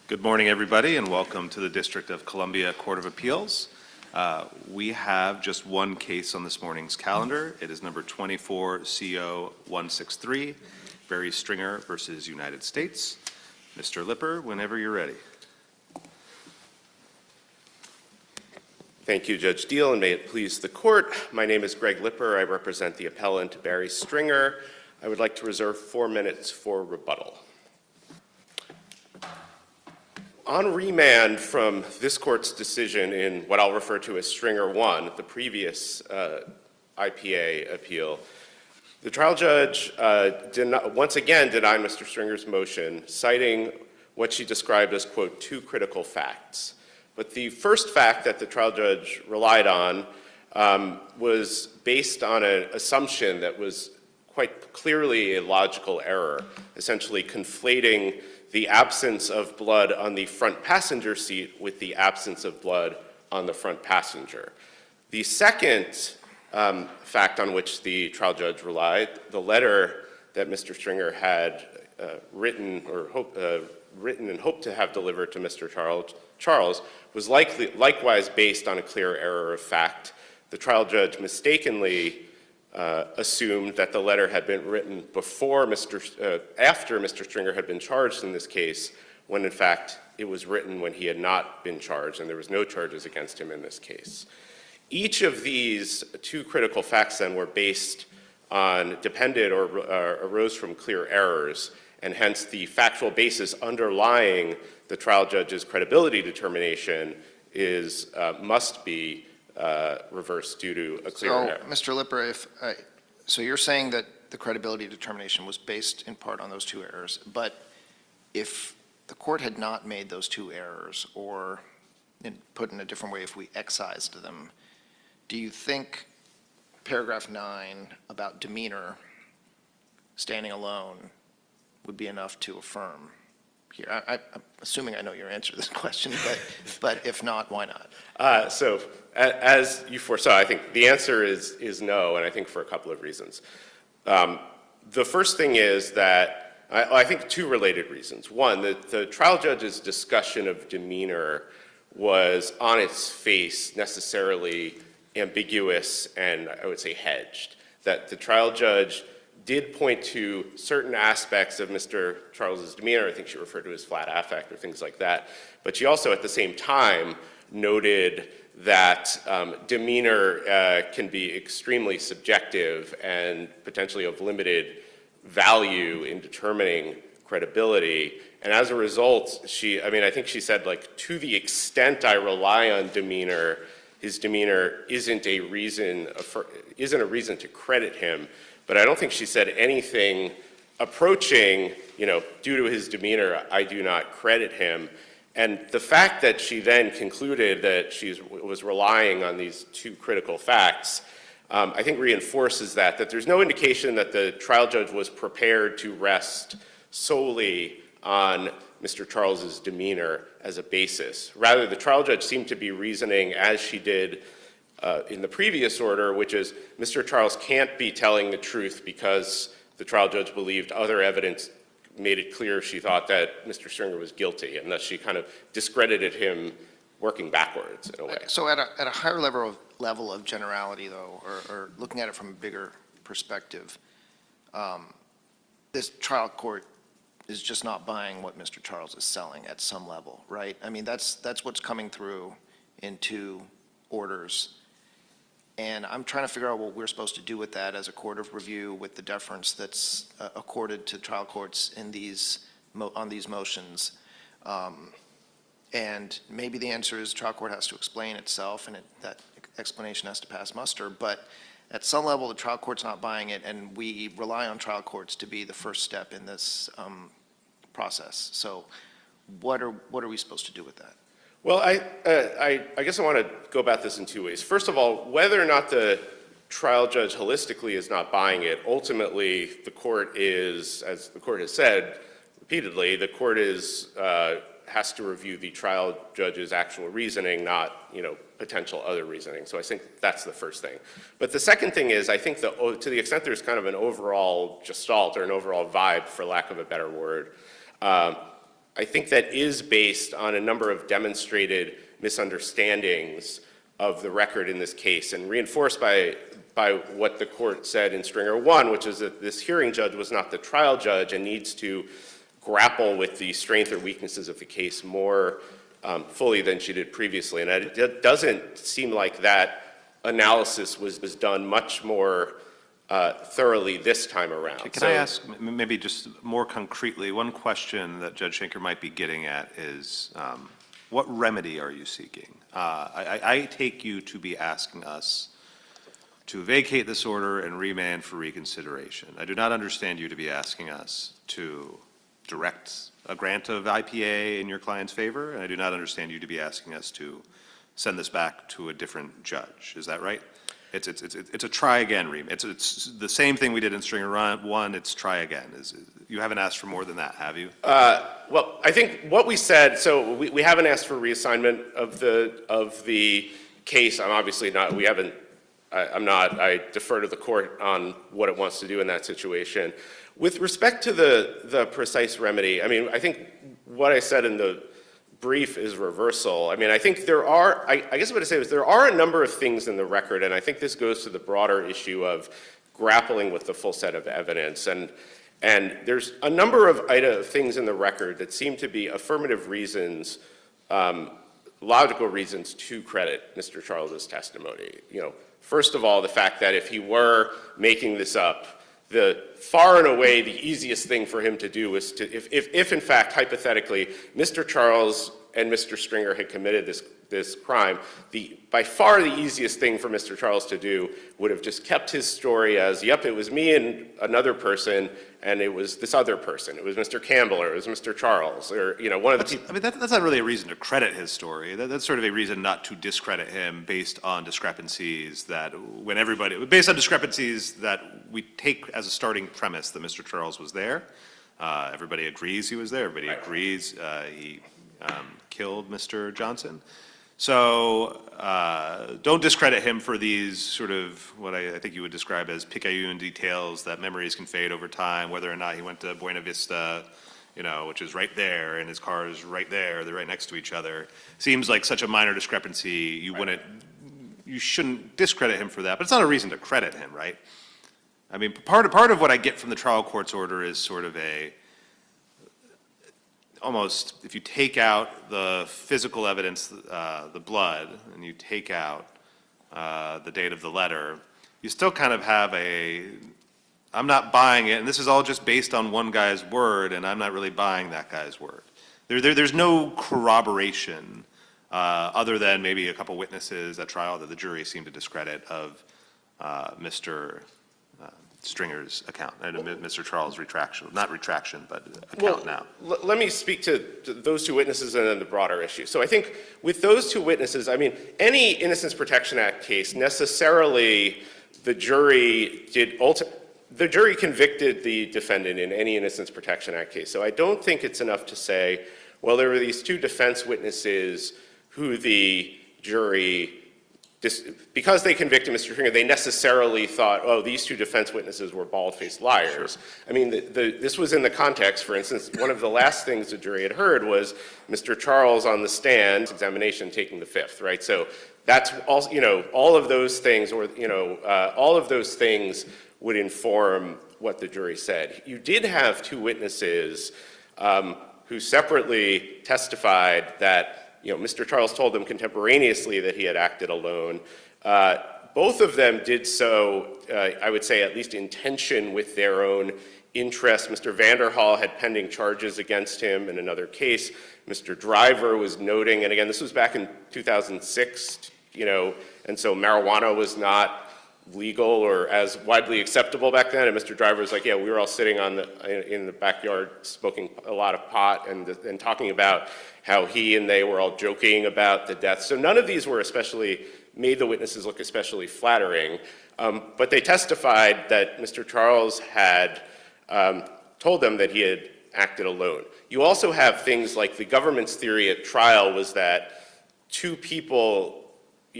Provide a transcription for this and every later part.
Good morning, everybody, and welcome to the District of Columbia Court of Appeals. We have just one case on this morning's calendar. It is number 24 CO 163, Barry Stringer versus United States. Mr. Lipper, whenever you're ready. Thank you, Judge Deal, and may it please the court. My name is Greg Lipper. I represent the appellant Barry Stringer. I would like to reserve 4 minutes for rebuttal. On remand from this court's decision in what I'll refer to as Stringer 1, the previous IPA appeal, the trial judge once again denied Mr. Stringer's motion, citing what she described as, quote, two critical facts. But the first fact that the trial judge relied on was based on an assumption that was quite clearly a logical error, essentially conflating the absence of blood on the front passenger seat with the absence of blood on the front passenger. The second fact on which the trial judge relied, the letter that Mr. Stringer had written and hoped to have delivered to Mr. Charles, was likewise based on a clear error of fact. The trial judge mistakenly assumed that the letter had been written after Mr. Stringer had been charged in this case, when in fact it was written when he had not been charged and there was no charges against him in this case. Each of these two critical facts then were based on, depended or arose from clear errors, and hence the factual basis underlying the trial judge's credibility determination must be reversed due to a clear error. Mr. Lipper, so you're saying that the credibility determination was based in part on those two errors, but if the court had not made those two errors, or put in a different way, if we excised them, do you think paragraph 9 about demeanor standing alone would be enough to affirm here? I'm assuming I know your answer to this question, but if not, why not? So as you foresaw, I think the answer is no, and I think for a couple of reasons. The first thing is that, I think two related reasons. One, the trial judge's discussion of demeanor was on its face necessarily ambiguous and I would say hedged. That the trial judge did point to certain aspects of Mr. Charles's demeanor. I think she referred to his flat affect or things like that. But she also at the same time noted that demeanor can be extremely subjective and potentially of limited value in determining credibility. And as a result, I think she said, like, to the extent I rely on demeanor, his demeanor isn't a reason to credit him. But I don't think she said anything approaching, due to his demeanor, I do not credit him. And the fact that she then concluded that she was relying on these two critical facts, I think reinforces that there's no indication that the trial judge was prepared to rest solely on Mr. Charles's demeanor as a basis. Rather, the trial judge seemed to be reasoning as she did in the previous order, which is Mr. Charles can't be telling the truth because the trial judge believed other evidence made it clear she thought that Mr. Stringer was guilty, and thus she kind of discredited him working backwards in a way. So at a higher level of generality, though, or looking at it from a bigger perspective, this trial court is just not buying what Mr. Charles is selling at some level, right? I mean, that's what's coming through in two orders. And I'm trying to figure out what we're supposed to do with that as a court of review with the deference that's accorded to trial courts in on these motions. And maybe the answer is trial court has to explain itself, and that explanation has to pass muster. But at some level, the trial court's not buying it, and we rely on trial courts to be the first step in this process. So what are we supposed to do with that? Well, I guess I want to go about this in two ways. First of all, whether or not the trial judge holistically is not buying it, ultimately the court is, as the court has said repeatedly, the court has to review the trial judge's actual reasoning, not potential other reasoning. So I think that's the first thing. But the second thing is, I think to the extent there's kind of an overall gestalt or an overall vibe, for lack of a better word, I think that is based on a number of demonstrated misunderstandings of the record in this case and reinforced by what the court said in Stringer 1, which is that this hearing judge was not the trial judge and needs to grapple with the strengths or weaknesses of the case more fully than she did previously. And it doesn't seem like that analysis was done much more thoroughly this time around. Can I ask maybe just more concretely, one question that Judge Schenker might be getting at is, what remedy are you seeking? I take you to be asking us to vacate this order and remand for reconsideration. I do not understand you to be asking us to direct a grant of IPA in your client's favor, and I do not understand you to be asking us to send this back to a different judge. Is that right? It's a try again remand. It's the same thing we did in Stringer 1. It's try again. You haven't asked for more than that, have you? Well, I think what we said. So we haven't asked for reassignment of the case. I'm obviously not. We haven't. I'm not. I defer to the court on what it wants to do in that situation. With respect to the precise remedy, I mean, I think what I said in the brief is reversal. I mean, I think there are, I guess what I say is there are a number of things in the record, and I think this goes to the broader issue of grappling with the full set of evidence. And there's a number of things in the record that seem to be affirmative reasons, logical reasons to credit Mr. Charles's testimony. You know, first of all, the fact that if he were making this up, the far and away the easiest thing for him to do was to, if in fact, hypothetically, Mr. Charles and Mr. Stringer had committed this crime, by far the easiest thing for Mr. Charles to do would have just kept his story as, yep, it was me and another person, and it was this other person. It was Mr. Campbell, or it was Mr. Charles, or, you know, one of the people. I mean, that's not really a reason to credit his story. That's sort of a reason not to discredit him based on discrepancies that based on discrepancies that we take as a starting premise that Mr. Charles was there. Everybody agrees he was there. Everybody agrees he killed Mr. Johnson. So don't discredit him for these sort of what I think you would describe as picayune details that memories can fade over time, whether or not he went to Buena Vista, you know, which is right there, and his car is right there. They're right next to each other. Seems like such a minor discrepancy. You shouldn't discredit him for that, but it's not a reason to credit him, right? I mean, part of what I get from the trial court's order is sort of almost, if you take out the physical evidence, the blood, and you take out the date of the letter, you still kind of have I'm not buying it, and this is all just based on one guy's word, and I'm not really buying that guy's word. There's no corroboration other than maybe a couple witnesses at trial that the jury seemed to discredit of Mr. Stringer's account, and Mr. Charles' retraction, not retraction, but account now. Let me speak to those two witnesses and then the broader issue. So I think with those two witnesses, I mean, any Innocence Protection Act case, necessarily the jury convicted the defendant in any Innocence Protection Act case. So I don't think it's enough to say, well, there were these two defense witnesses who the jury, because they convicted Mr. Stringer, they necessarily thought, oh, these two defense witnesses were bald-faced liars. Sure. I mean, this was in the context, for instance, one of the last things the jury had heard was Mr. Charles on the stand, examination taking the fifth, right? So that's also, you know, all of those things, or, you know, all of those things would inform what the jury said. You did have two witnesses who separately testified that, you know, Mr. Charles told them contemporaneously that he had acted alone. Both of them did so, I would say, at least in tension with their own interests. Mr. Vanderhall had pending charges against him in another case. Mr. Driver was noting, and again, this was back in 2006, you know, and so marijuana was not legal or as widely acceptable back then. And Mr. Driver was like, yeah, we were all sitting in the backyard smoking a lot of pot and talking about how he and they were all joking about the death. So none of these were made the witnesses look especially flattering. But they testified that Mr. Charles had told them that he had acted alone. You also have things like the government's theory at trial was that two people,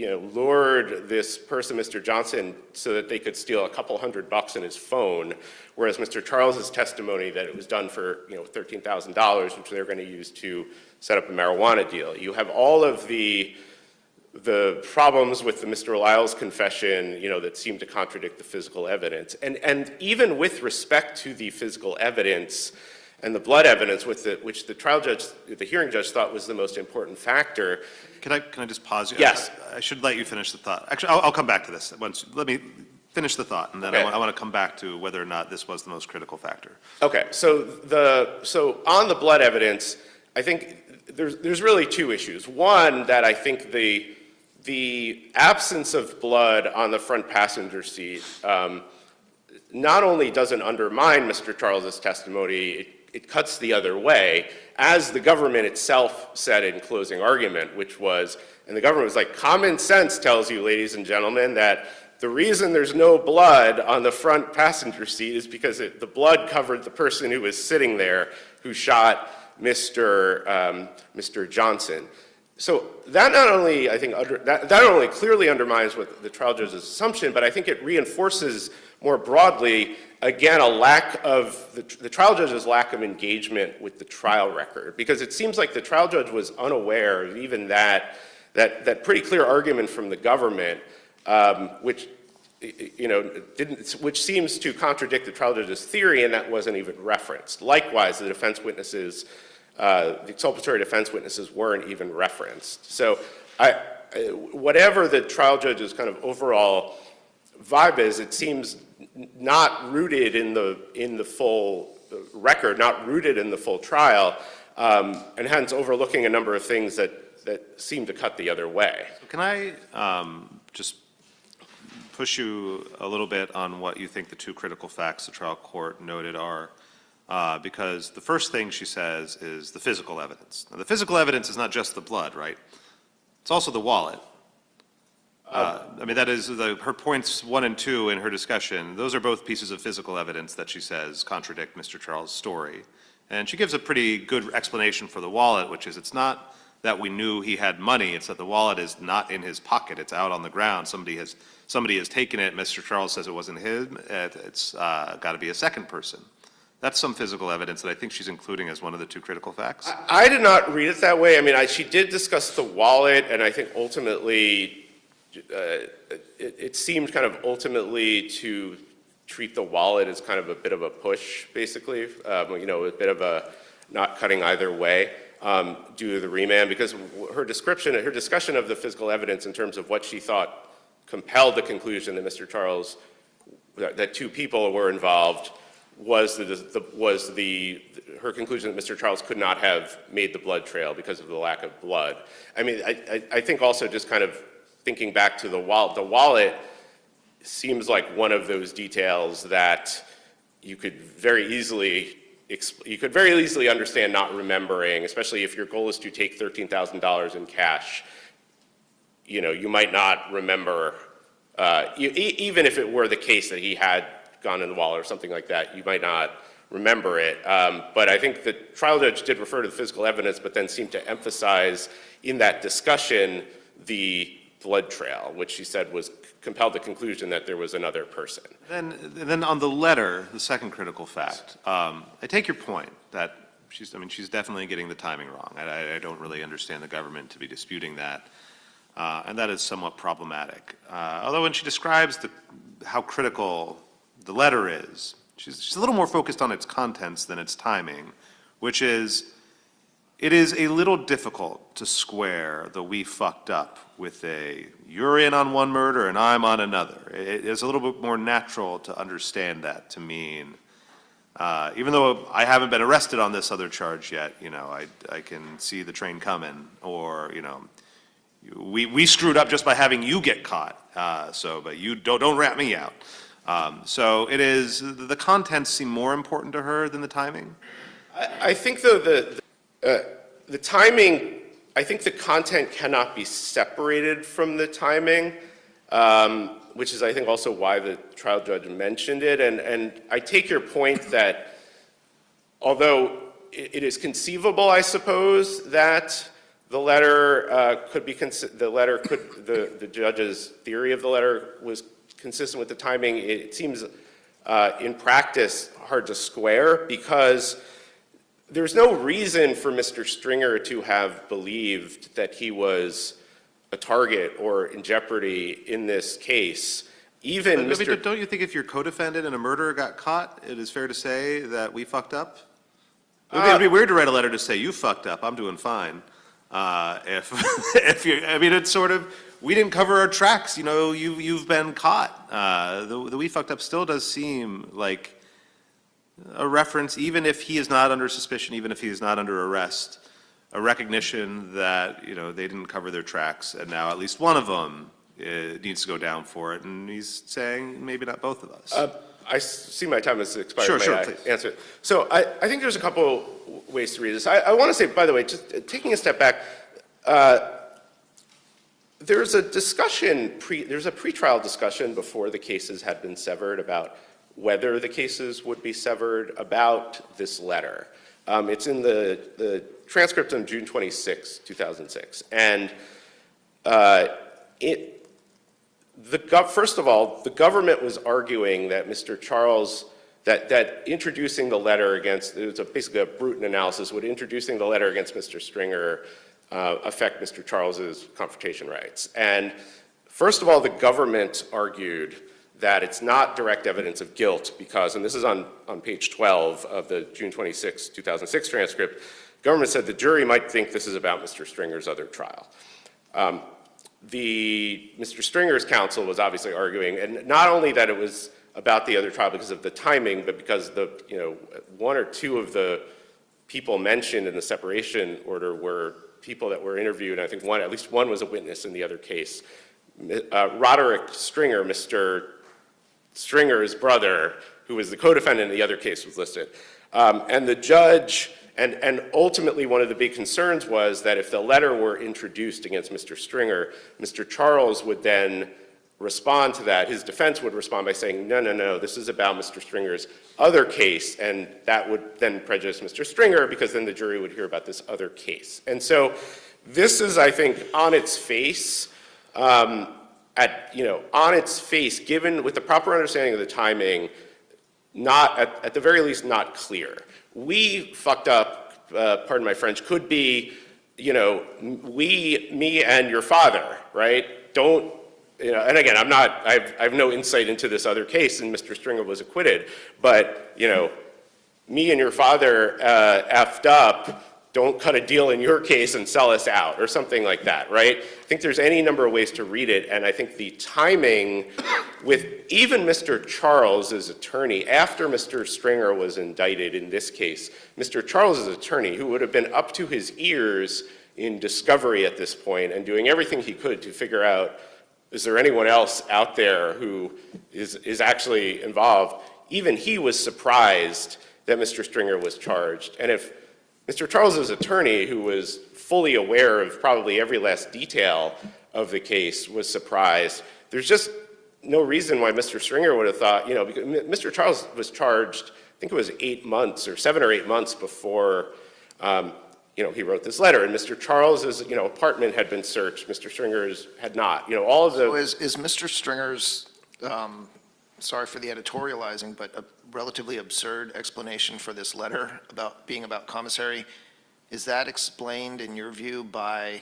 lured this person, Mr. Johnson, so that they could steal a couple $100 in his phone, whereas Mr. Charles's testimony that it was done for, $13,000, which they're going to use to set up a marijuana deal. You have all of the problems with the Mr. Lyle's confession, that seem to contradict the physical evidence. And even with respect to the physical evidence and the blood evidence, which the trial judge, the hearing judge thought was the most important factor. Can I just pause you? Yes. I should let you finish the thought. Actually, I'll come back to this. Let me finish the thought, and then Okay. I want to come back to whether or not this was the most critical factor. Okay, so on the blood evidence, I think there's really two issues. One, that I think the absence of blood on the front passenger seat not only doesn't undermine Mr. Charles's testimony, it cuts the other way, as the government itself said in closing argument, which was, and the government was like, common sense tells you, ladies and gentlemen, that the reason there's no blood on the front passenger seat is because the blood covered the person who was sitting there who shot Mr. Johnson. So that not only, I think, that not only clearly undermines what the trial judge's assumption, but I think it reinforces more broadly, again, a lack of, the trial judge's lack of engagement with the trial record. Because it seems like the trial judge was unaware of even that pretty clear argument from the government, which seems to contradict the trial judge's theory, and that wasn't even referenced. Likewise, the defense witnesses, the exculpatory defense witnesses weren't even referenced. So whatever the trial judge's kind of overall vibe is, it seems not rooted in the full record, not rooted in the full trial, and hence overlooking a number of things that seem to cut the other way. Can I just push you a little bit on what you think the two critical facts the trial court noted are? Because the first thing she says is the physical evidence. Now, the physical evidence is not just the blood, right? It's also the wallet. That is her points 1 and 2 in her discussion. Those are both pieces of physical evidence that she says contradict Mr. Charles' story. And she gives a pretty good explanation for the wallet, which is it's not that we knew he had money, it's that the wallet is not in his pocket, it's out on the ground. Somebody has taken it, Mr. Charles says it wasn't him, it's got to be a second person. That's some physical evidence that I think she's including as one of the two critical facts. I did not read it that way. She did discuss the wallet, and I think ultimately, it seemed kind of ultimately to treat the wallet as kind of a bit of a push, basically, a bit of a not cutting either way due to the remand, because her discussion of the physical evidence in terms of what she thought compelled the conclusion that Mr. Charles, that two people were involved, was her conclusion that Mr. Charles could not have made the blood trail because of the lack of blood. I think also just kind of thinking back to the wallet seems like one of those details that you could very easily understand not remembering, especially if your goal is to take $13,000 in cash. You might not remember, even if it were the case that he had gone in the wallet or something like that, you might not remember it. But I think the trial judge did refer to the physical evidence, but then seemed to emphasize in that discussion the blood trail, which she said was compelled the conclusion that there was another person. Then on the letter, the second critical fact, I take your point that she's definitely getting the timing wrong. I don't really understand the government to be disputing that. And that is somewhat problematic. Although when she describes how critical the letter is, she's a little more focused on its contents than its timing, which is, it is a little difficult to square the "we fucked up" with you're in on one murder and I'm on another. It is a little bit more natural to understand that to mean, even though I haven't been arrested on this other charge yet, I can see the train coming, or, we screwed up just by having you get caught, but you don't rat me out. So it is, the contents seem more important to her than the timing? I think, though, the timing, I think the content cannot be separated from the timing, which is, I think, also why the trial judge mentioned it. And I take your point that although it is conceivable, I suppose, that The letter could be, the judge's theory of the letter was consistent with the timing. It seems in practice hard to square because there's no reason for Mr. Stringer to have believed that he was a target or in jeopardy in this case. Even But, Mr. don't you think if your co-defendant in a murder got caught, it is fair to say that we fucked up? It'd be weird to write a letter to say, you fucked up, I'm doing fine. If, if you, I mean, it's sort of, we didn't cover our tracks, you know, you've been caught. The we fucked up still does seem like a reference, even if he is not under suspicion, even if he is not under arrest, a recognition that, you know, they didn't cover their tracks, and now at least one of them needs to go down for it, and he's saying maybe not both of us. I see my time has expired. Sure, May sure, I please. answer it? So I think there's a couple ways to read this. I want to say, by the way, just taking a step back, there's a discussion, there's a pretrial discussion before the cases had been severed about whether the cases would be severed about this letter. It's in the transcript on June 26, 2006. And first of all, the government was arguing that Mr. Charles, that introducing the letter against, it was basically a Bruton analysis, would introducing the letter against Mr. Stringer affect Mr. Charles's confrontation rights. And first of all, the government argued that it's not direct evidence of guilt because, and this is on page 12 of the June 26, 2006 transcript, government said the jury might think this is about Mr. Stringer's other trial. Mr. Stringer's counsel was obviously arguing, and not only that it was about the other trial because of the timing, but because one or two of the people mentioned in the separation order were people that were interviewed. I think at least one was a witness in the other case. Roderick Stringer, Mr. Stringer's brother, who was the co-defendant in the other case, was listed. And the judge, and ultimately one of the big concerns was that if the letter were introduced against Mr. Stringer, Mr. Charles would then respond to that. His defense would respond by saying, no, no, no, this is about Mr. Stringer's other case, and that would then prejudice Mr. Stringer because then the jury would hear about this other case. And so this is, I think, on its face, on its face, given with the proper understanding of the timing, not, at the very least, not clear. We fucked up, pardon my French, could be, me and your father, right? Don't, and again, I have no insight into this other case, and Mr. Stringer was acquitted, but, me and your father effed up, don't cut a deal in your case and sell us out, or something like that, right? I think there's any number of ways to read it, and I think the timing with even Mr. Charles's attorney, after Mr. Stringer was indicted in this case, Mr. Charles's attorney, who would have been up to his ears in discovery at this point and doing everything he could to figure out, is there anyone else out there who is actually involved, even he was surprised that Mr. Stringer was charged. And if Mr. Charles's attorney, who was fully aware of probably every last detail of the case, was surprised, there's just no reason why Mr. Stringer would have thought, because Mr. Charles was charged, I think it was 8 months or 7 or 8 months before, he wrote this letter. And Mr. Charles's, apartment had been searched. Mr. Stringer's had not. All of the. So is Mr. Stringer's, sorry for the editorializing, but a relatively absurd explanation for this letter being about commissary, is that explained in your view by,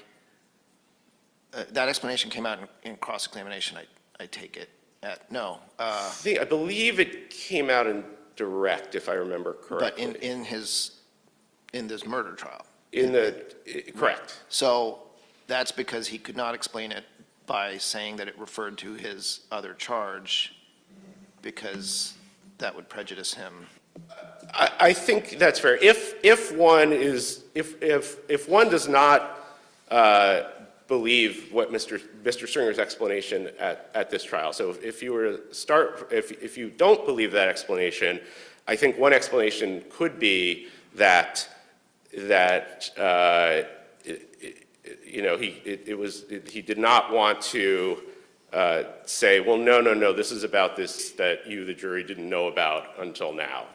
that explanation came out in cross-examination, I take it, no. I believe it came out in direct, if I remember correctly. But in this murder trial. Correct. So that's because he could not explain it by saying that it referred to his other charge, because that would prejudice him. I think that's fair. If one does not believe what Mr. Stringer's explanation at this trial, so if you were to start, if you don't believe that explanation, I think one explanation could be that he did not want to say, well, no, this is about this that you, the jury, didn't know about until now.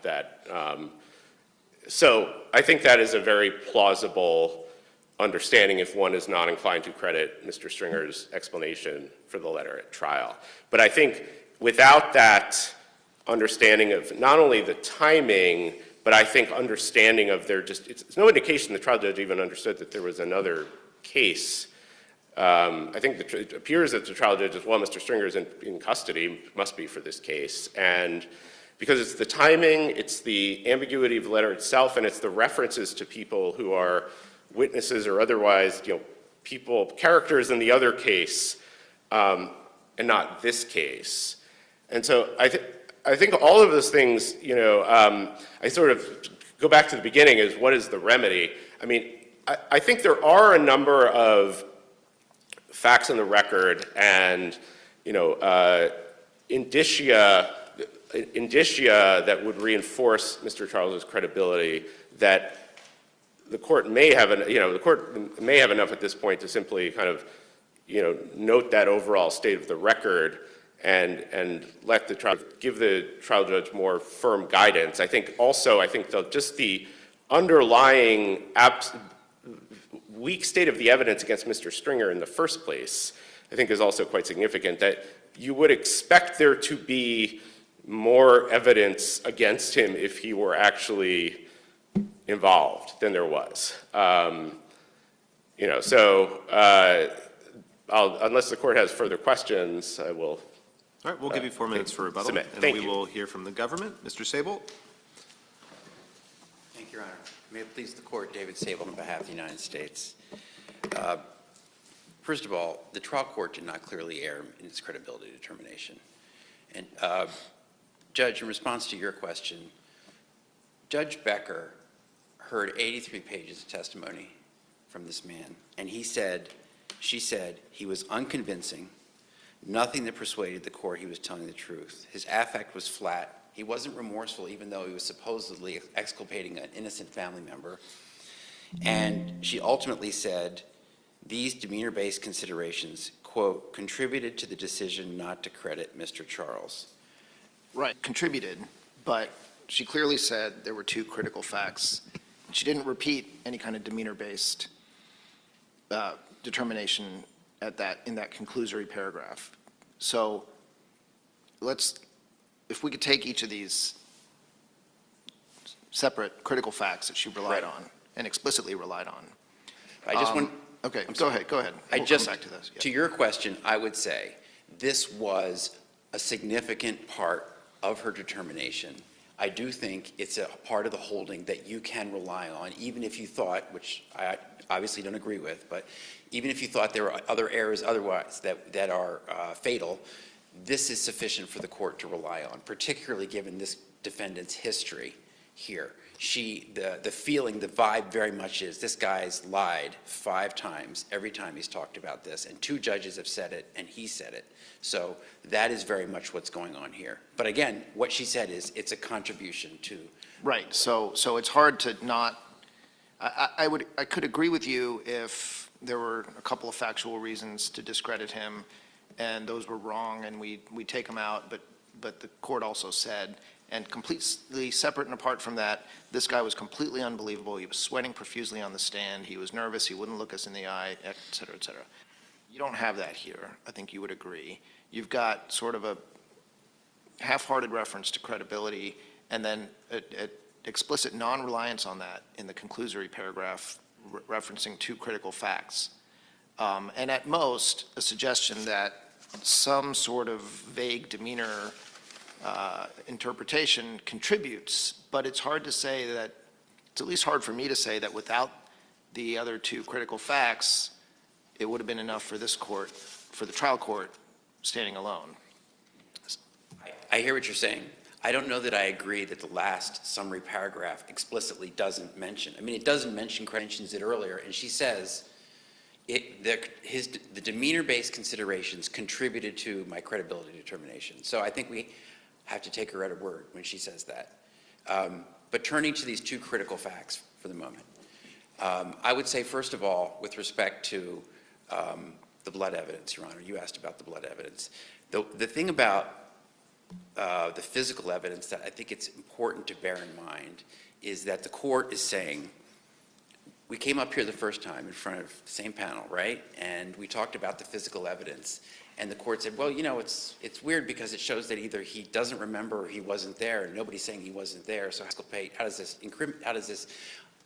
So I think that is a very plausible understanding if one is not inclined to credit Mr. Stringer's explanation for the letter at trial. But I think without that understanding of not only the timing, but I think understanding of it's no indication the trial judge even understood that there was another case. I think it appears that the trial judge as well, Mr. Stringer is in custody, must be for this case. And because it's the timing, it's the ambiguity of the letter itself, and it's the references to people who are witnesses or otherwise, characters in the other case, and not this case. And so I think all of those things, I sort of go back to the beginning is what is the remedy? I mean, I think there are a number of facts in the record and, indicia that would reinforce Mr. Charles's credibility that the court may have, enough at this point to simply kind of, note that overall state of the record and let give the trial judge more firm guidance. I think just the underlying weak state of the evidence against Mr. Stringer in the first place, I think is also quite significant, that you would expect there to be more evidence against him if he were actually involved than there was. Unless the court has further questions, I will. All right, we'll give you 4 minutes for rebuttal. Submit. And Thank we you. will hear from the government. Mr. Sable? Thank you, Your Honor. May it please the court, David Sable on behalf of the United States. First of all, the trial court did not clearly err in its credibility determination. And Judge, in response to your question, Judge Becker heard 83 pages of testimony from this man, and she said he was unconvincing, nothing that persuaded the court he was telling the truth. His affect was flat. He wasn't remorseful, even though he was supposedly exculpating an innocent family member. And she ultimately said, these demeanor-based considerations, quote, contributed to the decision not to credit Mr. Charles. Right, contributed, but she clearly said there were two critical facts. She didn't repeat any kind of demeanor-based determination in that conclusory paragraph. So if we could take each of these separate critical facts that she relied on and explicitly relied on. I just want. Okay, I'm go sorry. ahead. I We'll just, come back to this. Yeah. to your question, I would say this was a significant part of her determination. I do think it's a part of the holding that you can rely on, even if you thought, which I obviously don't agree with, but even if you thought there were other errors otherwise that are fatal, this is sufficient for the court to rely on, particularly given this defendant's history here. The feeling, the vibe very much is this guy's lied 5 times every time he's talked about this, and 2 judges have said it, and he said it. So that is very much what's going on here. But again, what she said is it's a contribution to. Right, so it's hard to not, I could agree with you if there were a couple of factual reasons to discredit him, and those were wrong, and we take them out, but the court also said, and completely separate and apart from that, this guy was completely unbelievable. He was sweating profusely on the stand. He was nervous. He wouldn't look us in the eye, et cetera, et cetera. You don't have that here. I think you would agree. You've got sort of a half-hearted reference to credibility and then an explicit non-reliance on that in the conclusory paragraph referencing 2 critical facts. And at most, a suggestion that some sort of vague demeanor interpretation contributes, but it's hard to say that, it's at least hard for me to say that without the other 2 critical facts, it would have been enough for this court, for the trial court, standing alone. I hear what you're saying. I don't know that I agree that the last summary paragraph explicitly doesn't mention. I mean, it doesn't mention, mentions it earlier, and she says the demeanor-based considerations contributed to my credibility determination. So I think we have to take her at her word when she says that. But turning to these 2 critical facts for the moment, I would say, first of all, with respect to the blood evidence, Your Honor, you asked about the blood evidence. The thing about the physical evidence that I think it's important to bear in mind is that the court is saying we came up here the first time in front of the same panel, right? And we talked about the physical evidence. And the court said, well, you know, it's weird because it shows that either he doesn't remember or he wasn't there, and nobody's saying he wasn't there, so how does this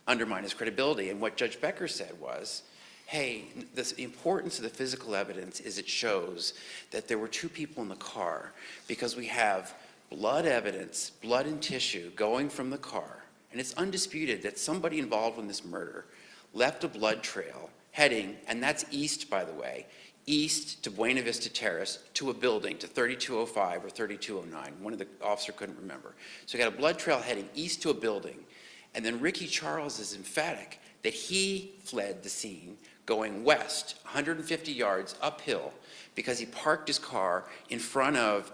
undermine his credibility? And what Judge Becker said was, hey, the importance of the physical evidence is it shows that there were two people in the car because we have blood evidence, blood and tissue going from the car, and it's undisputed that somebody involved in this murder left a blood trail heading, and that's east, by the way, east to Buena Vista Terrace to a building, to 3205 or 3209. One of the officer couldn't remember. So you got a blood trail heading east to a building, and then Ricky Charles is emphatic that he fled the scene going west 150 yards uphill because he parked his car in front of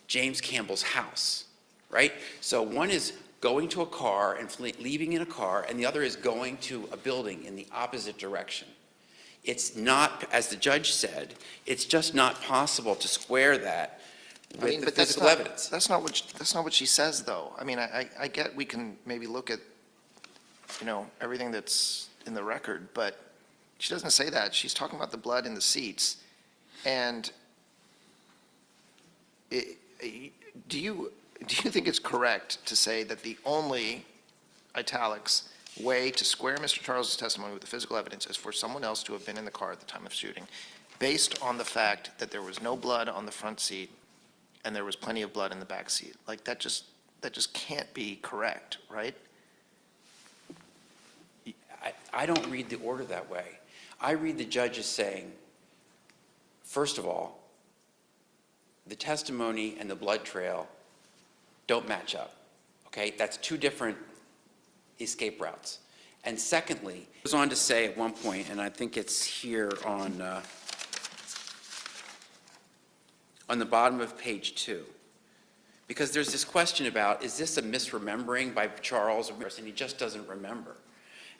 James Campbell's house, right? So one is going to a car and leaving in a car, and the other is going to a building in the opposite direction. It's not, as the judge said, it's just not possible to square that I mean, with the but that's physical not, evidence. that's not what she says, though. I mean, I get we can maybe look at, you know, everything that's in the record, but she doesn't say that. She's talking about the blood in the seats. And do you think it's correct to say that the only, italics, way to square Mr. Charles's testimony with the physical evidence is for someone else to have been in the car at the time of shooting, based on the fact that there was no blood on the front seat and there was plenty of blood in the back seat? Like, that just can't be correct, right? I don't read the order that way. I read the judge as saying, first of all, the testimony and the blood trail don't match up, okay? That's two different escape routes. And secondly, he goes on to say at one point, and I think it's here on the bottom of page 2, because there's this question about, is this a misremembering by Charles, and he just doesn't remember.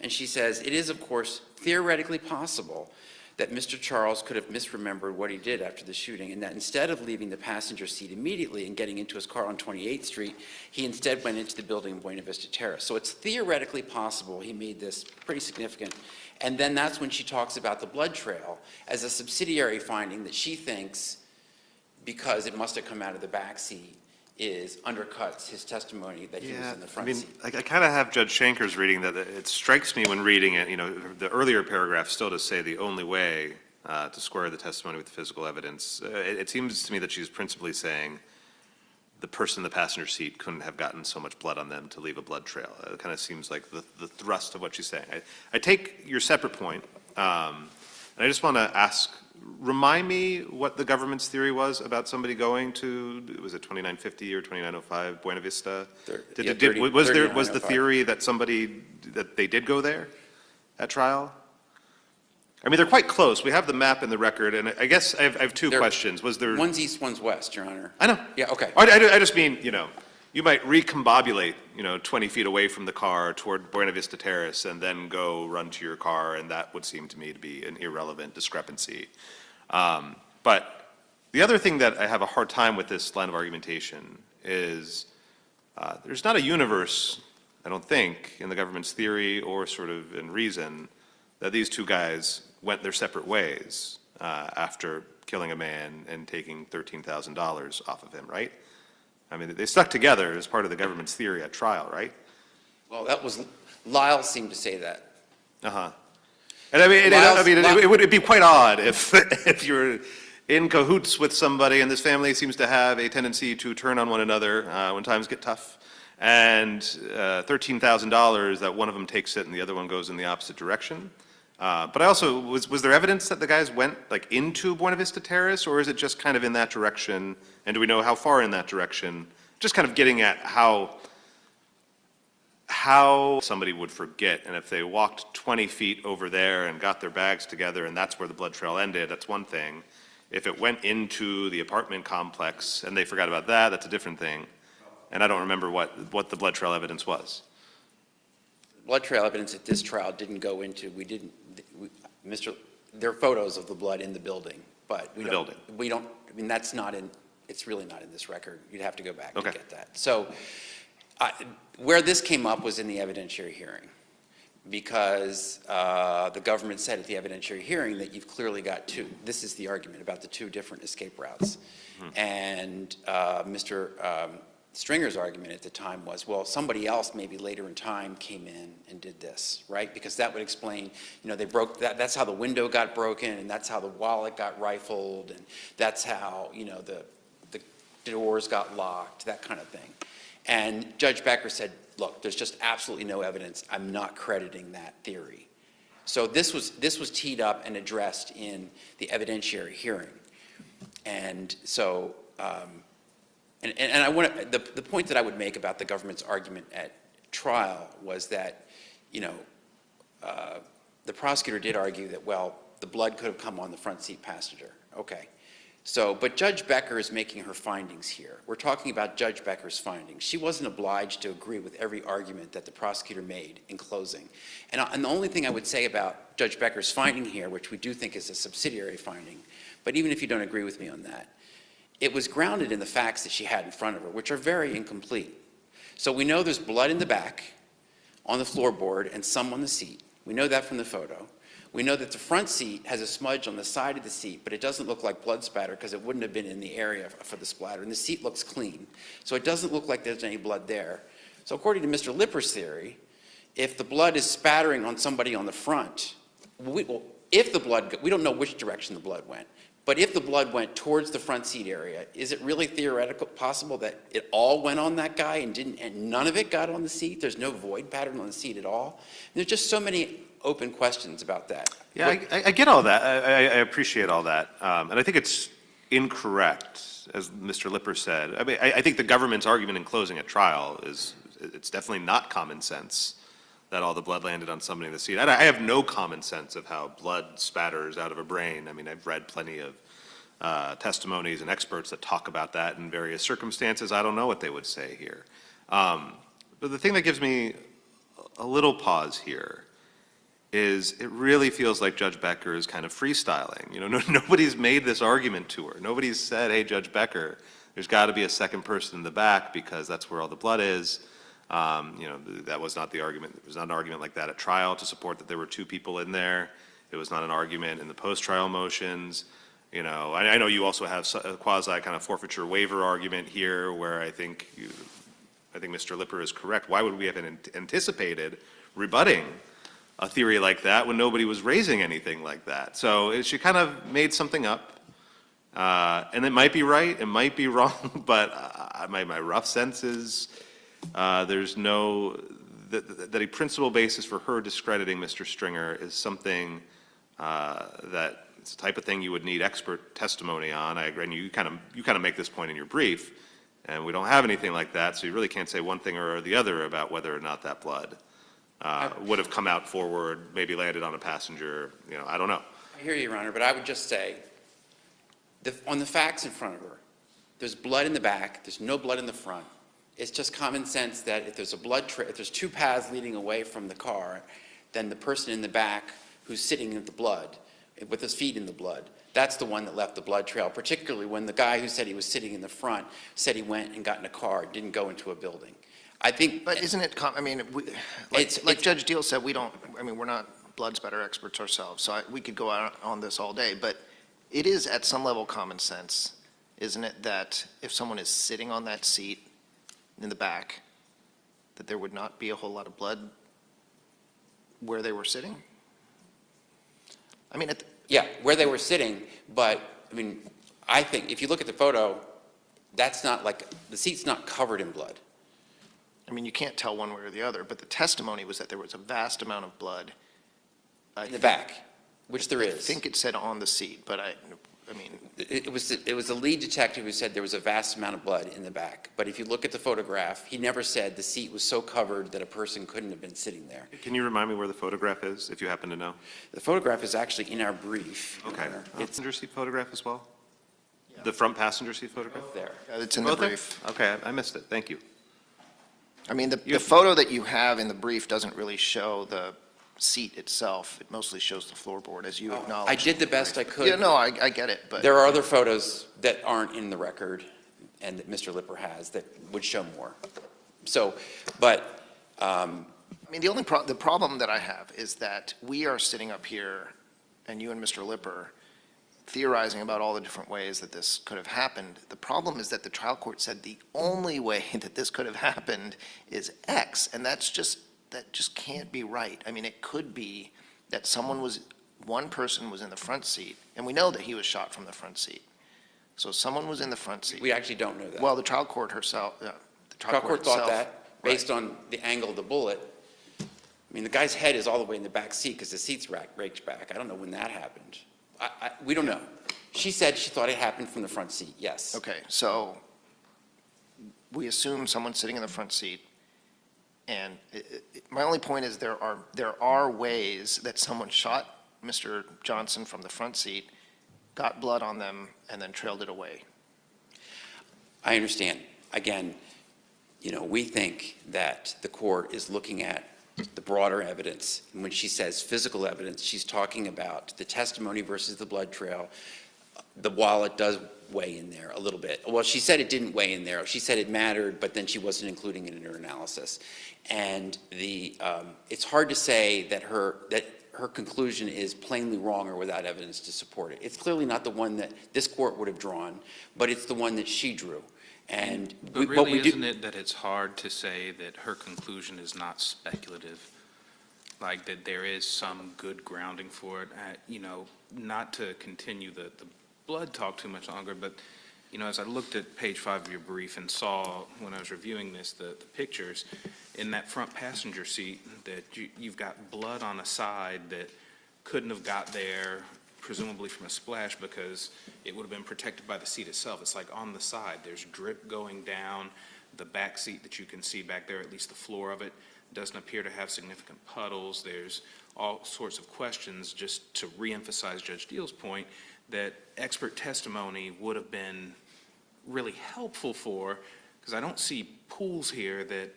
And she says, it is, of course, theoretically possible that Mr. Charles could have misremembered what he did after the shooting, and that instead of leaving the passenger seat immediately and getting into his car on 28th Street, he instead went into the building in Buena Vista Terrace. So it's theoretically possible he made this pretty significant. And then that's when she talks about the blood trail as a subsidiary finding that she thinks, because it must have come out of the back seat, undercuts his testimony that he was in the front seat. I kind of have Judge Shanker's reading that it strikes me when reading it, you know, the earlier paragraph still to say the only way to square the testimony with the physical evidence. It seems to me that she's principally saying the person in the passenger seat couldn't have gotten so much blood on them to leave a blood trail. It kind of seems like the thrust of what she's saying. I take your separate point, and I just want to ask, remind me what the government's theory was about somebody going to, was it 2950 or 2905 Buena Vista? Was the theory that they did go there at trial? I mean, they're quite close. We have the map in the record, and I guess I have two questions. Was there? One's east, one's west, Your Honor. I know. Yeah, okay. I just mean, you know, you might recombobulate, 20 feet away from the car toward Buena Vista Terrace and then go run to your car, and that would seem to me to be an irrelevant discrepancy. But the other thing that I have a hard time with this line of argumentation is there's not a universe, I don't think, in the government's theory or sort of in reason that these two guys went their separate ways after killing a man and taking $13,000 off of him, right? I mean, they stuck together as part of the government's theory at trial, right? Well, Lyle seemed to say that. Uh-huh. And I mean, it would be quite odd if you're in cahoots with somebody and this family seems to have a tendency to turn on one another when times get tough, and $13,000 that one of them takes it and the other one goes in the opposite direction. But I also, was there evidence that the guys went like into Buena Vista Terrace, or is it just kind of in that direction? And do we know how far in that direction? Just kind of getting at how somebody would forget, and if they walked 20 feet over there and got their bags together and that's where the blood trail ended, that's one thing. If it went into the apartment complex and they forgot about that, that's a different thing. And I don't remember what the blood trail evidence was. Blood trail evidence at this trial didn't go into, there are photos of the blood in the building, but we don't, I mean, that's not in, it's really not in this record. You'd have to go back to get that. So where this came up was in the evidentiary hearing. because the government said at the evidentiary hearing that you've clearly got two. This is the argument about the two different escape routes. And Mr. Stringer's argument at the time was, well, somebody else maybe later in time came in and did this, right? Because that would explain, they broke, that's how the window got broken, and that's how the wallet got rifled, and that's how, the doors got locked, that kind of thing. And Judge Becker said, look, there's just absolutely no evidence. I'm not crediting that theory. So this was teed up and addressed in the evidentiary hearing. And so, and I want to, the point that I would make about the government's argument at trial was that, the prosecutor did argue that, well, the blood could have come on the front seat passenger. Okay. So, but Judge Becker is making her findings here. We're talking about Judge Becker's findings. She wasn't obliged to agree with every argument that the prosecutor made in closing. And the only thing I would say about Judge Becker's finding here, which we do think is a subsidiary finding, but even if you don't agree with me on that, it was grounded in the facts that she had in front of her, which are very incomplete. So we know there's blood in the back, on the floorboard, and some on the seat. We know that from the photo. We know that the front seat has a smudge on the side of the seat, but it doesn't look like blood spatter because it wouldn't have been in the area for the splatter. And the seat looks clean. So it doesn't look like there's any blood there. So according to Mr. Lipper's theory, if the blood is spattering on somebody on the front, we don't know which direction the blood went, but if the blood went towards the front seat area, is it really theoretical possible that it all went on that guy and none of it got on the seat? There's no void pattern on the seat at all? There's just so many open questions about that. Yeah, I get all that. I appreciate all that. And I think it's incorrect, as Mr. Lipper said. I mean, I think the government's argument in closing a trial it's definitely not common sense that all the blood landed on somebody in the seat. I have no common sense of how blood spatters out of a brain. I mean, I've read plenty of testimonies and experts that talk about that in various circumstances. I don't know what they would say here. But the thing that gives me a little pause here is it really feels like Judge Becker is kind of freestyling. Nobody's made this argument to her. Nobody's said, hey, Judge Becker, there's got to be a second person in the back because that's where all the blood is. That was not the argument. It was not an argument like that at trial to support that there were two people in there. It was not an argument in the post-trial motions. I know you also have a quasi kind of forfeiture waiver argument here where I think Mr. Lipper is correct. Why would we have anticipated rebutting a theory like that when nobody was raising anything like that? So she kind of made something up, and it might be right, it might be wrong, but my rough sense is there's that a principal basis for her discrediting Mr. Stringer is something that it's the type of thing you would need expert testimony on. I agree, and you kind of make this point in your brief, and we don't have anything like that, so you really can't say one thing or the other about whether or not that blood would have come out forward, maybe landed on a passenger, I don't know. I hear you, Your Honor, but I would just say, on the facts in front of her, there's blood in the back, there's no blood in the front. It's just common sense that if there's if there's two paths leading away from the car, then the person in the back who's sitting in the blood, with his feet in the blood, that's the one that left the blood trail, particularly when the guy who said he was sitting in the front said he went and got in a car, didn't go into a building. I think. But isn't it, like Judge Deal said, we're not blood spatter experts ourselves, so we could go out on this all day, but it is at some level common sense, isn't it, that if someone is sitting on that seat in the back, that there would not be a whole lot of blood where they were sitting? I mean, Yeah, where they were sitting, but, I think if you look at the photo, that's not the seat's not covered in blood. you can't tell one way or the other, but the testimony was that there was a vast amount of blood. In the back, which there is. I think it said on the seat, but It was the lead detective who said there was a vast amount of blood in the back. But if you look at the photograph, he never said the seat was so covered that a person couldn't have been sitting there. Can you remind me where the photograph is, if you happen to know? The photograph is actually in our brief, Your Okay. Honor. It's passenger seat photograph as well? The front passenger seat photograph? There. it's in the Both there? brief. Okay, I missed it, thank you. The photo that you have in the brief doesn't really show the seat itself. It mostly shows the floorboard, as you acknowledged. I did the best I could. Yeah, no, I get it, but. There are other photos that aren't in the record and that Mr. Lipper has that would show more. So, but, mean, the problem that I have is that we are sitting up here, and you and Mr. Lipper, theorizing about all the different ways that this could have happened. The problem is that the trial court said the only way that this could have happened is X, and that just can't be right. I mean, it could be that one person was in the front seat, and we know that he was shot from the front seat. So someone was in the front seat. We actually don't know that. Well, the trial court herself, the Trial court thought itself- that, based on the angle of the bullet. I mean, the guy's head is all the way in the back seat because the seat's raked back. I don't know when that happened. We don't know. She said she thought it happened from the front seat, yes. Okay, so we assume someone's sitting in the front seat, and my only point is there are ways that someone shot Mr. Johnson from the front seat, got blood on them, and then trailed it away. I understand. Again, we think that the court is looking at the broader evidence. And when she says physical evidence, she's talking about the testimony versus the blood trail. The wallet does weigh in there a little bit. Well, she said it didn't weigh in there. She said it mattered, but then she wasn't including it in her analysis. And it's hard to say that her conclusion is plainly wrong or without evidence to support it. It's clearly not the one that this court would have drawn, but it's the one that she drew. And But really, isn't it that it's hard to say that her conclusion is not speculative? Like that there is some good grounding for it, not to continue the blood talk too much longer, but, as I looked at page 5 of your brief and saw, when I was reviewing this, the pictures, in that front passenger seat, that you've got blood on a side that couldn't have got there, presumably from a splash, because it would have been protected by the seat itself. It's like on the side, there's drip going down the back seat that you can see back there, at least the floor of it doesn't appear to have significant puddles. There's all sorts of questions, just to reemphasize Judge Deal's point, that expert testimony would have been really helpful for, because I don't see pools here that,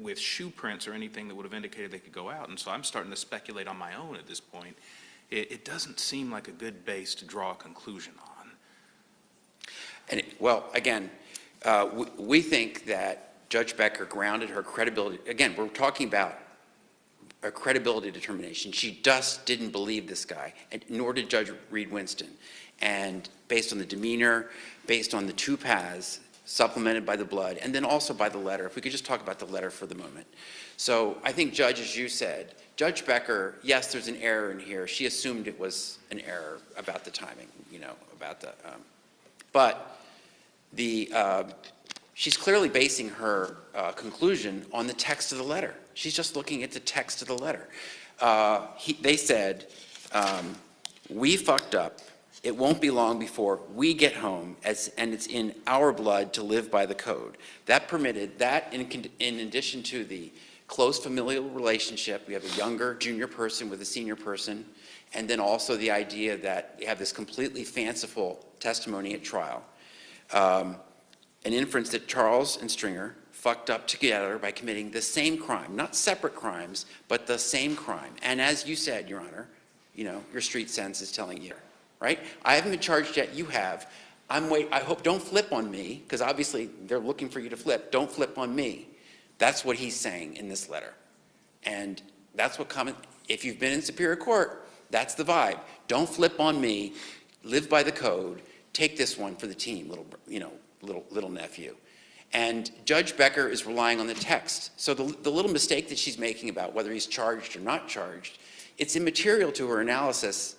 with shoe prints or anything that would have indicated they could go out, and so I'm starting to speculate on my own at this point. It doesn't seem like a good base to draw a conclusion on. And, again, we think that Judge Becker grounded her credibility. Again, we're talking about a credibility determination. She just didn't believe this guy, and nor did Judge Reed Winston. And based on the demeanor, based on the two paths, supplemented by the blood, and then also by the letter. If we could just talk about the letter for the moment. So I think, Judge, as you said, Judge Becker, yes, there's an error in here. She assumed it was an error about the timing, but she's clearly basing her conclusion on the text of the letter. She's just looking at the text of the letter. They said, we fucked up. It won't be long before we get home, and it's in our blood to live by the code. That permitted, that in addition to the close familial relationship, we have a younger junior person with a senior person, and then also the idea that we have this completely fanciful testimony at trial. An inference that Charles and Stringer fucked up together by committing the same crime, not separate crimes, but the same crime. And as you said, Your Honor, your street sense is telling you, right? I haven't been charged yet, you have. I hope, don't flip on me, because obviously they're looking for you to flip. Don't flip on me. That's what he's saying in this letter. And that's what if you've been in Superior Court, that's the vibe. Don't flip on me, live by the code, take this one for the team, little nephew. And Judge Becker is relying on the text. So the little mistake that she's making about whether he's charged or not charged, it's immaterial to her analysis.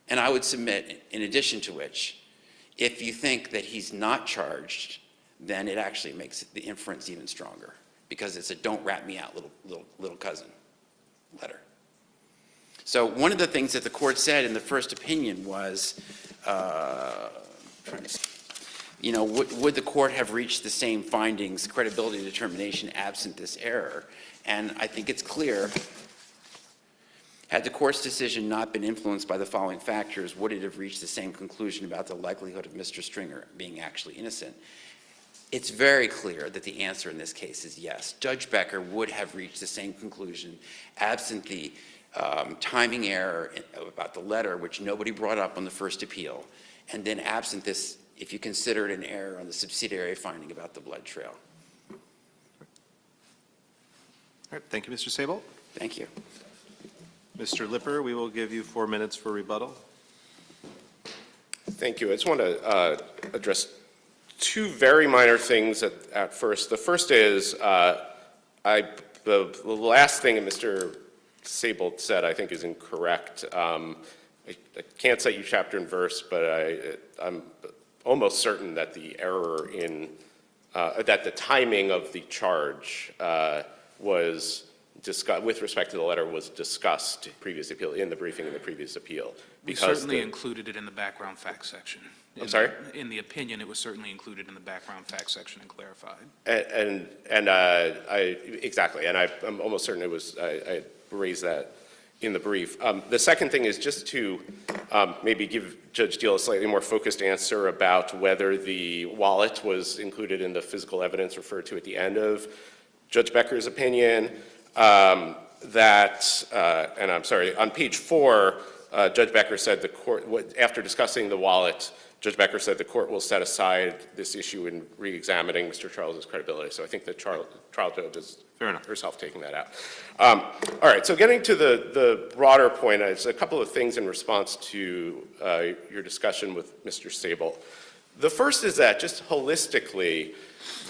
And I would submit, in addition to which, if you think that he's not charged, then it actually makes the inference even stronger, because it's a don't rat me out little cousin letter. So one of the things that the court said in the first opinion was, would the court have reached the same findings, credibility determination, absent this error? And I think it's clear, had the court's decision not been influenced by the following factors, would it have reached the same conclusion about the likelihood of Mr. Stringer being actually innocent? It's very clear that the answer in this case is yes. Judge Becker would have reached the same conclusion absent the timing error about the letter, which nobody brought up on the first appeal, and then absent this, if you consider it an error on the subsidiary finding about the blood trail. All right, thank you, Mr. Sable. Thank you. Mr. Lipper, we will give you 4 minutes for rebuttal. Thank you. I just want to address two very minor things at first. The first is the last thing that Mr. Sable said I think is incorrect. I can't cite you chapter and verse, but I'm almost certain that the error in that the timing of the charge was discussed with respect to the letter was discussed previous appeal in the briefing in the previous appeal. We Because certainly included it in the background facts section. I'm sorry? In the opinion, it was certainly included in the background facts section and clarified. Exactly, and I'm almost certain it was, I raised that in the brief. The second thing is just to maybe give Judge Deal a slightly more focused answer about whether the wallet was included in the physical evidence referred to at the end of Judge Becker's opinion. And I'm sorry, on page 4, Judge Becker said the court, after discussing the wallet, Judge Becker said the court will set aside this issue in re-examining Mr. Charles's credibility. So I think the trial judge is herself taking that out. All right, so getting to the broader point, there's a couple of things in response to your discussion with Mr. Sable. The first is that, just holistically,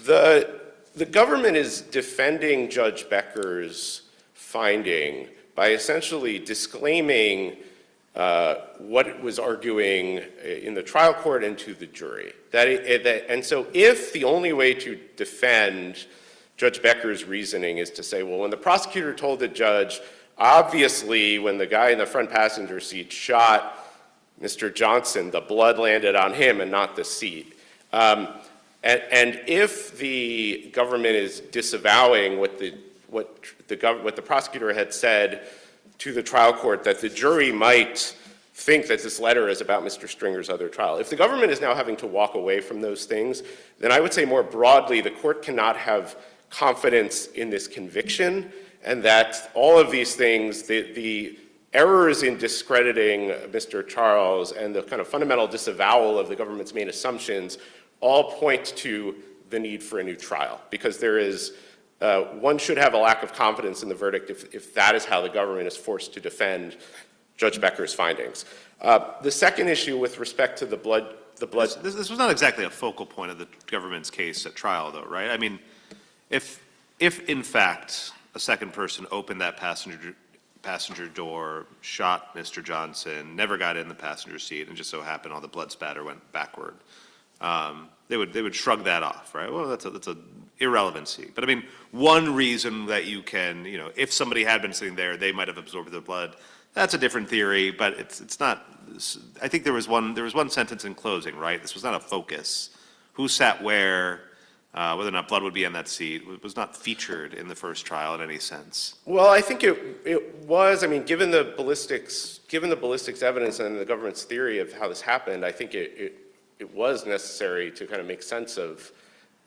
the government is defending Judge Becker's finding by essentially disclaiming what it was arguing in the trial court and to the jury. And so if the only way to defend Judge Becker's reasoning is to say, well, when the prosecutor told the judge, obviously when the guy in the front passenger seat shot Mr. Johnson, the blood landed on him and not the seat. And if the government is disavowing what the prosecutor had said to the trial court, that the jury might think that this letter is about Mr. Stringer's other trial. If the government is now having to walk away from those things, then I would say more broadly, the court cannot have confidence in this conviction, and that all of these things, the errors in discrediting Mr. Charles and the kind of fundamental disavowal of the government's main assumptions all point to the need for a new trial, because there is one should have a lack of confidence in the verdict if that is how the government is forced to defend Judge Becker's findings. The second issue with respect to the blood. This was not exactly a focal point of the government's case at trial, though, right? I mean, if in fact a second person opened that passenger door, shot Mr. Johnson, never got in the passenger seat, and just so happened all the blood spatter went backward, they would shrug that off, right? Well, that's a irrelevancy. But I mean, one reason that you can, if somebody had been sitting there, they might have absorbed the blood. That's a different theory, but it's not. I think there was one sentence in closing, right? This was not a focus. Who sat where, whether or not blood would be in that seat, it was not featured in the first trial in any sense. Well, I think it was. I mean, given the ballistics evidence and the government's theory of how this happened, I think it was necessary to kind of make sense of.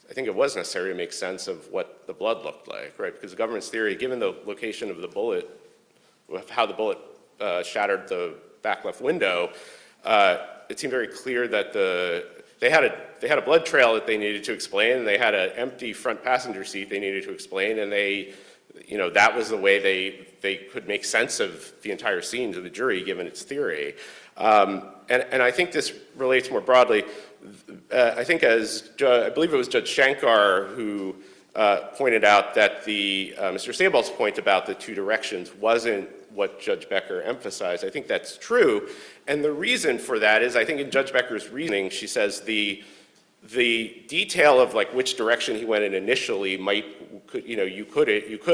I think it was necessary to make sense of what the blood looked like, right? Because the government's theory, given the location of the bullet, how the bullet shattered the back left window, it seemed very clear that they had a blood trail that they needed to explain, and they had an empty front passenger seat they needed to explain, and that was the way they could make sense of the entire scene to the jury, given its theory. And I think this relates more broadly. I think I believe it was Judge Shankar who pointed out that Mr. Sable's point about the two directions wasn't what Judge Becker emphasized. I think that's true. And the reason for that is, I think in Judge Becker's reasoning, she says the detail of like which direction he went in initially you could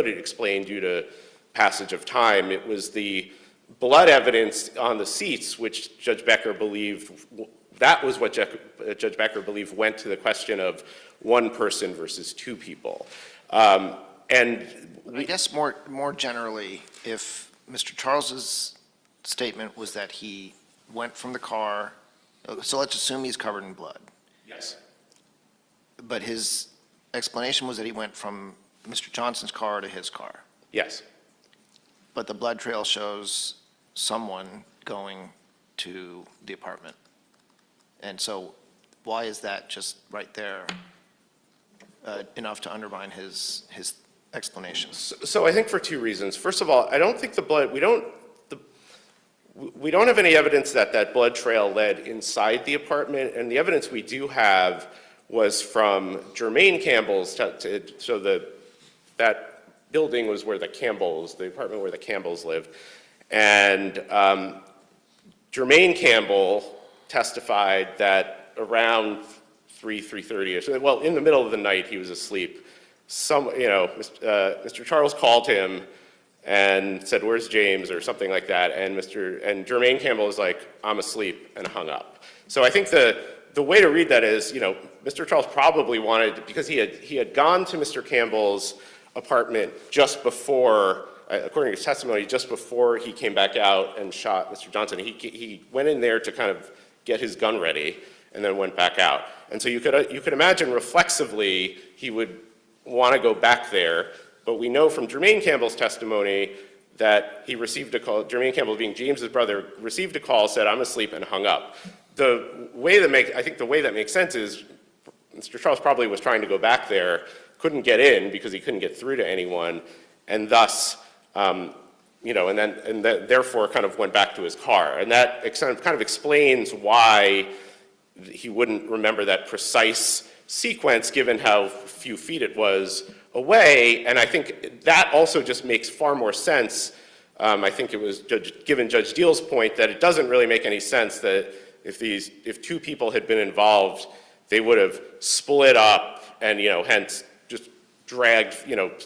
explain due to passage of time. It was the blood evidence on the seats, which Judge Becker believed, that was what Judge Becker believed went to the question of one person versus two people. And I guess more generally, if Mr. Charles's statement was that he went from the car, so let's assume he's covered in blood. yes, But his explanation was that he went from Mr. Johnson's car to his car. yes. But the blood trail shows someone going to the apartment. And so why is that just right there enough to undermine his explanations? So I think for two reasons. First of all, I don't think the blood, we don't have any evidence that that blood trail led inside the apartment, and the evidence we do have was from Jermaine Campbell's, so that building was where the apartment where the Campbells lived. And Jermaine Campbell testified that around 3:30ish, well, in the middle of the night, he was asleep. Mr. Charles called him and said, "Where's James?" or something like that, and Jermaine Campbell was like, "I'm asleep," and hung up. So I think the way to read that is, Mr. Charles probably wanted, because he had gone to Mr. Campbell's apartment just before, according to his testimony, just before he came back out and shot Mr. Johnson. He went in there to kind of get his gun ready and then went back out. And so you could imagine reflexively he would want to go back there, but we know from Jermaine Campbell's testimony that he received a call. Jermaine Campbell, being James's brother, received a call, said, "I'm asleep," and hung up. I think the way that makes sense is Mr. Charles probably was trying to go back there, couldn't get in because he couldn't get through to anyone, and thus, therefore kind of went back to his car. And that kind of explains why he wouldn't remember that precise sequence given how few feet it was away. And I think that also just makes far more sense. I think it was given Judge Deal's point that it doesn't really make any sense that if two people had been involved, they would have split up and, hence just dragged,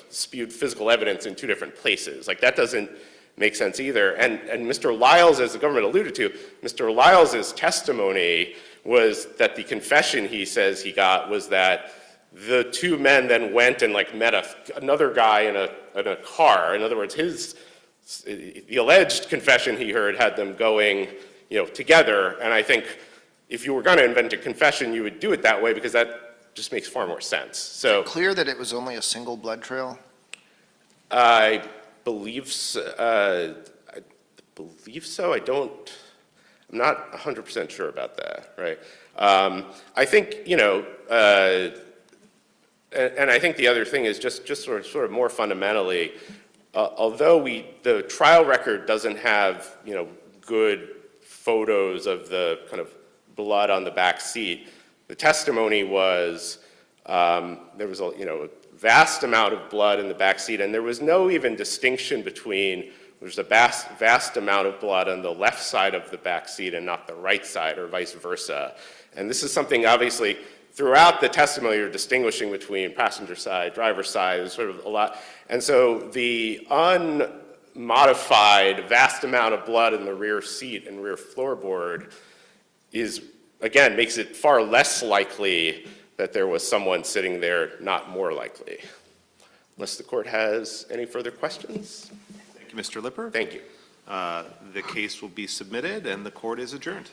spewed physical evidence in two different places. Like, that doesn't make sense either. And Mr. Lyles, as the government alluded to, Mr. Lyles' testimony was that the confession he says he got was that the two men then went and met another guy in a car. In other words, the alleged confession he heard had them going, together. And I think if you were going to invent a confession, you would do it that way because that just makes far more sense. So Clear that it was only a single blood trail? I believe so. I'm not 100% sure about that, right? I think, and I think the other thing is just sort of more fundamentally, although the trial record doesn't have, good photos of the kind of blood on the back seat, the testimony was there was a vast amount of blood in the back seat, and there was no even distinction between there's a vast amount of blood on the left side of the back seat and not the right side, or vice versa. And this is something, obviously, throughout the testimony, you're distinguishing between passenger side, driver side, there's sort of a lot. And so the unmodified vast amount of blood in the rear seat and rear floorboard makes it far less likely that there was someone sitting there, not more likely. Unless the court has any further questions? Thank you, Mr. Lipper. Thank you. The case will be submitted and the court is adjourned.